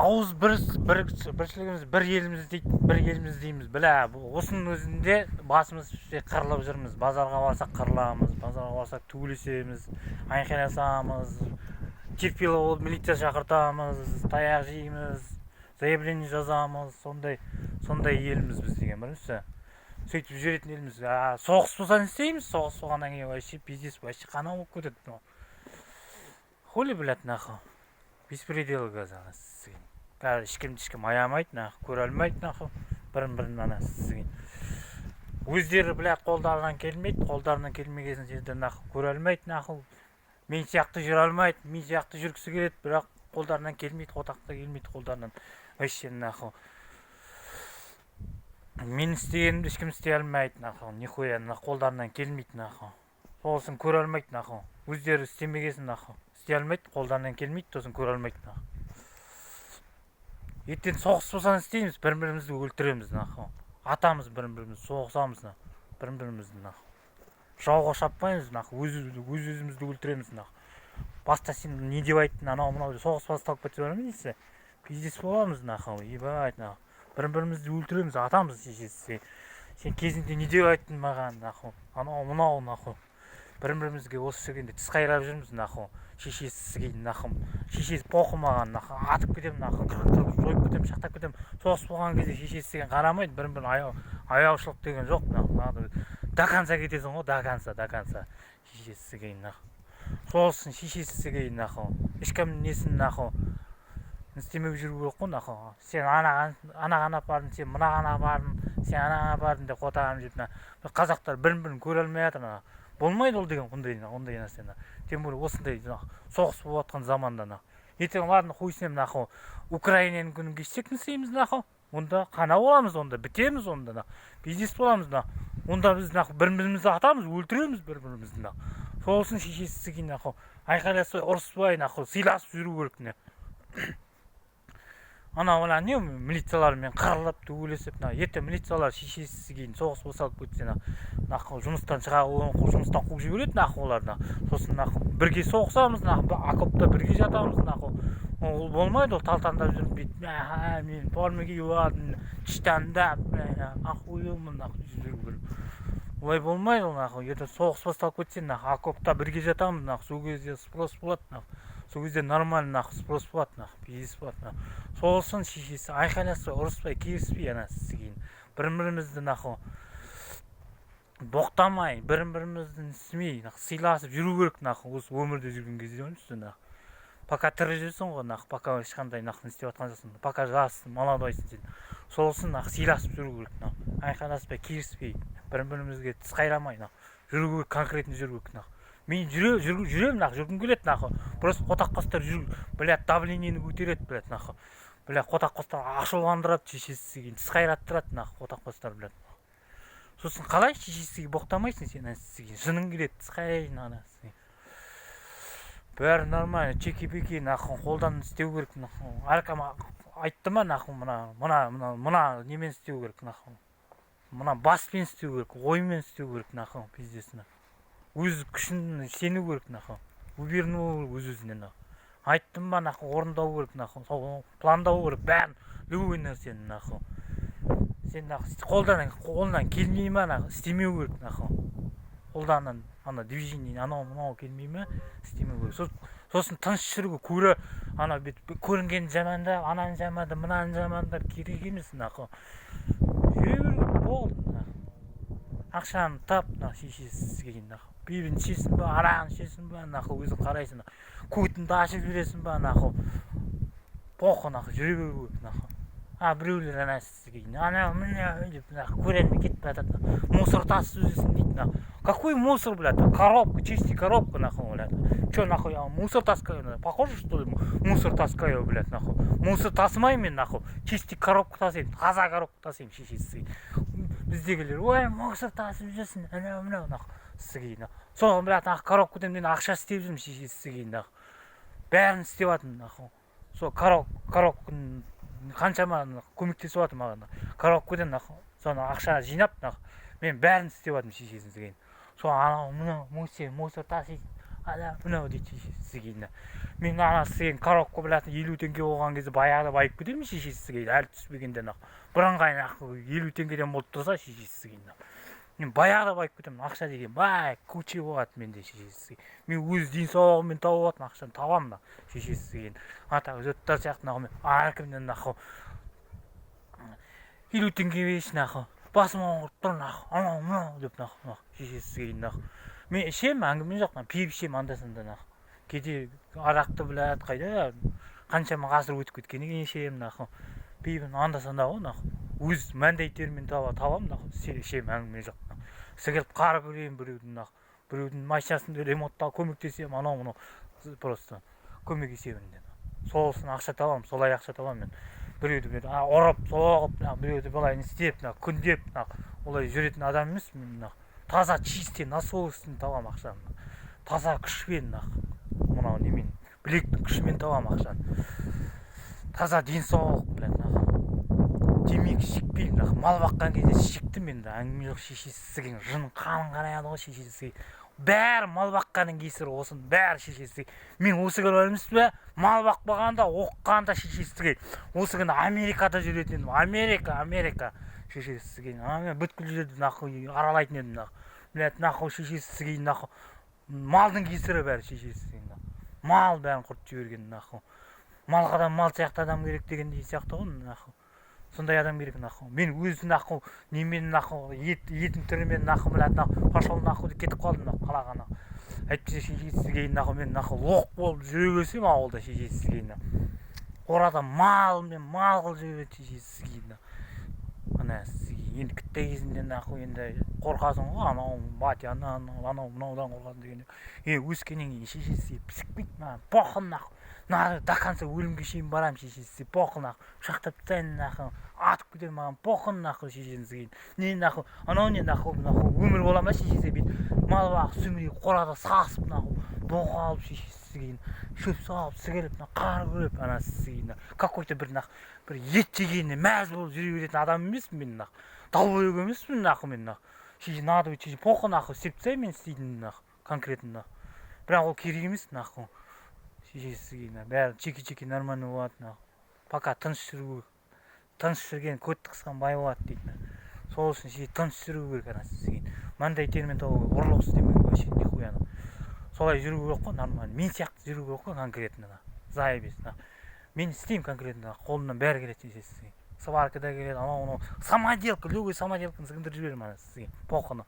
ауыз біршілігіміз бір еліміз дейді, бір еліміз дейміз. Білә, осының өзінде басымыз қырылып жүрміз. Базарға барсақ қырыламыз, базарға барсақ төбелесеміз, айқайласамыз, терпелі болып милиция шақыртамыз, таяқ жейміз, заявление жазамыз. Сондай еліміз біз деген, білесіз. Сөйтіп жүретін еліміз. Соғыс болса не істейміз? Соғыс болғаннан кейін вообще пиздец, вообще қана болып кетеді. Хули, блядь, нахуй. Беспредел газаны сізген. Қазір ешкім аямайды, нахуй, көре алмайды, нахуй. Бірін ана сізген. Өздері, блядь, қолдарынан келмейді, қолдарынан келмеген жерде нахуй көре алмайды, нахуй. Мен сияқты жүре алмайды, мен сияқты жүргісі келеді, бірақ қолдарынан келмейді, отақта келмейді қолдарынан. Вообще, нахуй. Мен істегенімді ешкім істей алмайды, нахуй. Нихуя, нахуй, қолдарынан келмейді, нахуй. Сосын көре алмайды, нахуй. Өздері істемегесін, нахуй. Істей алмайды, қолдарынан келмейді, сосын көре алмайды, нахуй. Ертең соғыс болса істейміз, бір-бірімізді өлтіреміз, нахуй. Атамыз бір-бірімізді соғысамыз, бір-бірімізді, нахуй. Жауға шаппаймыз, нахуй, өз-өзімізді өлтіреміз, нахуй. Баста сен не деп айттың, анау-мынау соғыс басталып кетсе бар ма дейсіз? Пиздец боламыз, нахуй, ебать, нахуй. Бір-бірімізді өлтіреміз, атамыз шешесі. Сен кезінде не деп айттың маған, нахуй. Анау-мынау, нахуй. Бір-бірімізге осы жүргенде тіс қайрап жүрміз, нахуй. Шешесі кейін, нахуй. Шешесі поқы маған, нахуй. Атып кетем, нахуй. Жойып кетем, шақтап кетем. Соғыс болған кезде шешесі деген қарамайды, бірін-бірін аяушылық деген жоқ, нахуй. До конца кетесің ғой, до конца. Шешесі кейін, нахуй. Соғысын шешесі кейін, нахуй. Ешкімнің несін, нахуй. Істемеу жүру керек қой, нахуй. Сен анаған апардың, сен мынаған апардың, сен анаған апардың деп қотағанын жеп, қазақтар бірін-бірін көре алмай жатыр, нахуй. Болмайды ол деген ондай нәрсені. Тем более осындай соғыс болып жатқан заманда. Ертең ладно хуйсінем, нахуй. Украинаның күнін кешсек не істейміз, нахуй. Онда қана боламыз, онда бітеміз, онда пиздец боламыз, нахуй. Онда біз нахуй бір-бірімізді атамыз, өлтіреміз бір-бірімізді, нахуй. Соғысын шешесі кейін, нахуй. Айқайласпай, ұрыспай, нахуй, сыйласып жүру керек, не. Ана не милициялармен қырылып төбелесіп, ертең милициялар шешесі кейін соғыс басталып кетсе, нахуй жұмыстан жұмыстан қуып жібереді, нахуй олар, сосын нахуй бірге соғысамыз, нахуй окопта бірге жатамыз, нахуй. Ол болмайды, ол талтандап жүріп бүйтіп, мен форма киіп алдым, іштандап, ахуйымын, нахуй жүру керек. Олай болмайды ол, нахуй. Ертең соғыс басталып кетсе, нахуй окопта бірге жатамыз, нахуй. Сол кезде спрос болады, нахуй. Сол кезде нормально, нахуй, спрос болады, нахуй, пиздец болады, нахуй. Соғысын шешесі айқайласпай, ұрыспай, келіспей, анасы кейін. Бірін-бірімізді, нахуй, боқтамай, бірін-бірімізді істемей, нахуй, сыйласып жүру керек, нахуй, осы өмірде жүрген кезде, онысы, нахуй. Пока тірі жүрсің ғой, нахуй, пока ешқандай, нахуй, істеп жатқан жоқсың, пока жассың, молодойсың сен. Соғысын, нахуй, сыйласып жүру керек, нахуй. Айқайласпай, келіспей, бірін-бірімізге тіс қайрамай, нахуй, жүру керек, конкретно жүру керек, нахуй. Мен жүрем, нахуй, жүргім келеді, нахуй. Просто қотақ қостар жүр, блядь, давлениені көтереді, блядь, нахуй. Блядь, қотақ қостар ашуландырады, шешесі кейін, тіс қайраттырады, нахуй, қотақ қостар, блядь. Сосын қалай шешесіге боқтамайсың сен, әнсіз кейін, жының келеді, тіс қайрайын, анасы. Бәрі нормально, чеки-пеки, нахуй, қолдан істеу керек, нахуй. Әркім айтты ма, нахуй, мына немен істеу керек, нахуй. Мына баспен істеу керек, оймен істеу керек, нахуй, пиздесіне. Өз күшін сену керек, нахуй. Уверну өз-өзіне, нахуй. Айттым ба, нахуй, орындау керек, нахуй. Пландау керек, бәрін любой нәрсені, нахуй. Сен, нахуй, қолдан келмей ма, нахуй, істемеу керек, нахуй. Қолдан движение, анау келмей ма, істемеу керек. Сосын тыныш жүруге көрі, көрінген жаманда, ананы жаманды, мынаны жамандар керек емес, нахуй. Жүре беру болды, нахуй. Ақшаны тап, нахуй, шешесі кейін, нахуй. Бейбін шесін ба, арағын шесін ба, нахуй, өзің қарайсың, көтінді ашып жүресің ба, нахуй. Поқы, нахуй, жүре беру керек, нахуй. Біреулер анасы кейін, міне, деп, нахуй, көрермен кетіп жатады, мусор тасып жүресің дейді, нахуй. Какой мусор, блядь, коробка, чисти коробка, нахуй, блядь. Че, нахуй, я мусор таскаю, похоже, что ли, мусор таскаю, блядь, нахуй. Мусор тасымаймын мен, нахуй, чисти коробка тасимын, таза коробка тасимын, шешесі. Біздегілер, ой, мусор тасып жүресің, анау-мынау, нахуй. Кейін, соған, блядь, коробкадан мен ақша істеп жүрмін, шешесі кейін, нахуй. Бәрін істеп жатырмын, нахуй. Сол коробканы қаншама көмектесіп жатыр маған, коробкадан, нахуй. Соны ақша жинап, нахуй. Мен бәрін істеп жатырмын, шешесін кейін. Сол анау-мынау мусор тасиды, ана мынау дейді шешесі. Мен ана сізге коробка білатын 50 теңге болған кезде баяғыда байып кетемін шешесі әлі түспегенде бірыңғай 50 теңгеден болып тұрса шешесі. Мен баяғыда байып кетемін, ақша деген бай көше болады менде шешесі. Мен өз денсаулығыммен тауып алатын ақшаны табамын шешесі. Ата зөттар сияқты мен әркімнен 50 теңге берші басым ауырып тұр анау деп шешесі. Мен ішемін, әңгіме жоқ, пиіп ішемін анда-санда. Кейде арақты біледі, қайда қаншама ғасыр өтіп кеткеннен кейін ішемін. Пиібін анда-санда өз міндеттеріммен табамын, ішемін, әңгіме жоқ. Сігіліп қар көремін біреудің машинасын ремонттауға көмектесемін, анау просто көмектесемін. Солсын ақша табамын, солай ақша табамын мен. Біреуді ұрып, соғып, біреуді былай істеп, күндеп, олай жүретін адам емес мен. Таза чистый насосын табам ақшаны. Таза күшпен, мынау немен, білектің күшімен табам ақшаны. Таза денсаулық білет. Темекі шекпеймін, мал баққан кезде шектім мен. Әңгіме жоқ шешесі. Жын қанын қараяды ғой шешесі. Бәрі мал баққанның кесірі осын, бәрі шешесі. Мен осы күні білмейміз бе, мал бақпағанда, оққанда шешесі. Осы күні Америкада жүретін едім. Америка шешесі. Бүткіл жерді аралайтын едім. Білет, шешесі. Малдың кесірі бәрі шешесі. Мал бәрін құрт жіберген. Малғадан мал сияқты адам керек деген сияқты ғой. Сондай адам керек. Мен өз немен етін түрімен пошел деп кетіп қалдым қалағаны. Әйтпесе шешесі мен лоқ болып жүре берсем ауылда шешесі. Орада мал қыл жүреді шешесі. Енді кітті кезінде енді қорқасың ғой, анау батяны, мынаудан қорқасың дегенде. Өскеннен кейін шешесі пісікпейді, похын до конца өлімге шейін барам шешесі, похын шақтап тастайын, атып кетер маған, похын шешесі. Анау не өмір бола ма шешесі, мал бағып сүмірей қорада сасып боғалып шешесі, шөп салып сігіліп қар көріп анасы. Какой-то бір ет жегеніне мәз болып жүре беретін адам емеспін мен. Долбоеб емеспін мен. Шеше надо быть похын істеп тастайын мен істейтін конкретно. Бірақ ол керек емес шешесі. Бәрі чеки нормально болады. Пока тыныш жүру керек. Тыныш жүрген көтті қысқан бай болады дейді. Сол үшін шеше тыныш жүру керек анасы. Мындай термен тауып ұрлық істемеу вообще нихуя. Солай жүру керек қой нормально. Мен сияқты жүру керек қой конкретно. Заебес. Мен істеймін конкретно, қолымнан бәрі келеді шешесі. Сваркада келеді, самоделка, любой самоделканы сігіндіріп жіберемін сізге, похыны.